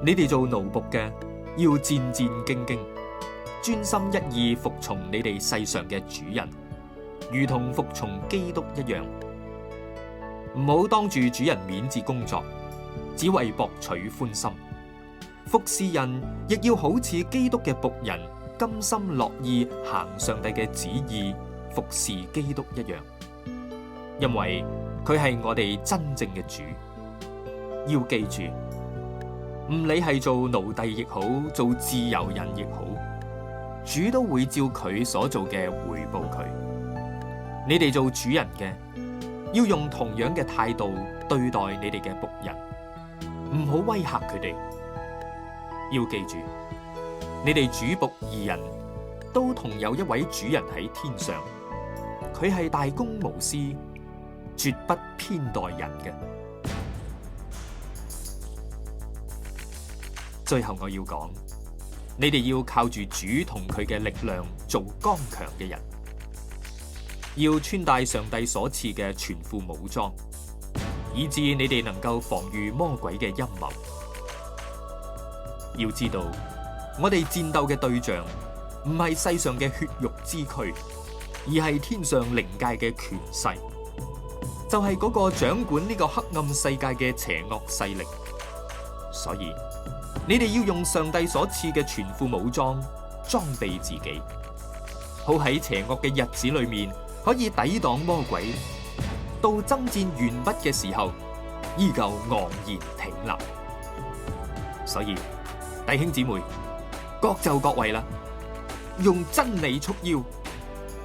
你哋做奴僕嘅，要戰戰兢兢，專心一意服從你哋世上嘅主人，如同服從基督一樣。唔好當住主人面子工作，只為博取歡心。服侍人亦要好似基督嘅僕人，甘心樂意行上帝嘅旨意，服侍基督一樣。因為佢係我哋真正嘅主。要記住，唔理係做奴隸亦好，做自由人亦好，主都會照佢所做嘅回報佢。你哋做主人嘅，要用同樣嘅態度對待你哋嘅僕人，唔好威嚇佢哋。要記住，你哋主僕二人都同有一位主人喺天上，佢係大公無私，絕不偏待人嘅。最後我要講，你哋要靠住主同佢嘅力量做剛強嘅人，要穿戴上帝所賜嘅全副武裝，以致你哋能夠防禦魔鬼嘅陰謀。要知道，我哋戰鬥嘅對象唔係世上嘅血肉之軀，而係天上靈界嘅權勢，就係嗰個掌管呢個黑暗世界嘅邪惡勢力。所以你哋要用上帝所賜嘅全副武裝裝備自己，好喺邪惡嘅日子裏面可以抵擋魔鬼，到爭戰完畢嘅時候依舊昂然挺立。所以弟兄姊妹，各就各位啦，用真理束腰，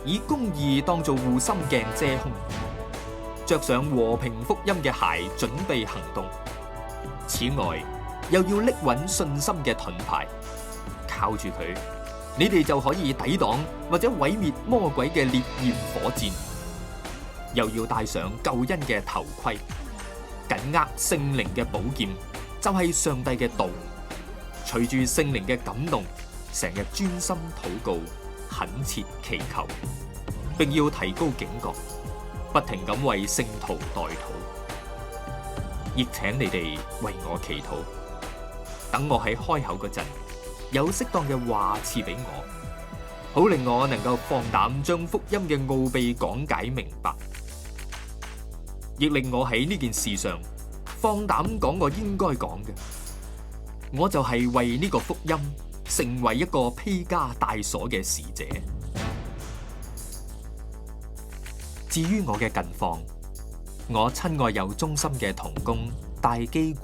以公義當做護心鏡遮胸，着上和平福音嘅鞋，準備行動。此外，又要拎穩信心嘅盾牌，靠住佢，你哋就可以抵擋或者毀滅魔鬼嘅烈焰火箭。又要戴上救恩嘅頭盔，緊握聖靈嘅寶劍，就係上帝嘅道。隨住聖靈嘅感動，成日專心禱告，懇切祈求，並要提高警覺，不停咁為聖徒代禱。亦請你哋為我祈禱，等我喺開口嗰陣，有適當嘅話賜俾我，好令我能夠放膽將福音嘅奧秘講解明白，亦令我喺呢件事上放膽講我應該講嘅。我就係為呢個福音成為一個披枷帶鎖嘅使者。至於我嘅近況，我親愛又忠心嘅同工大基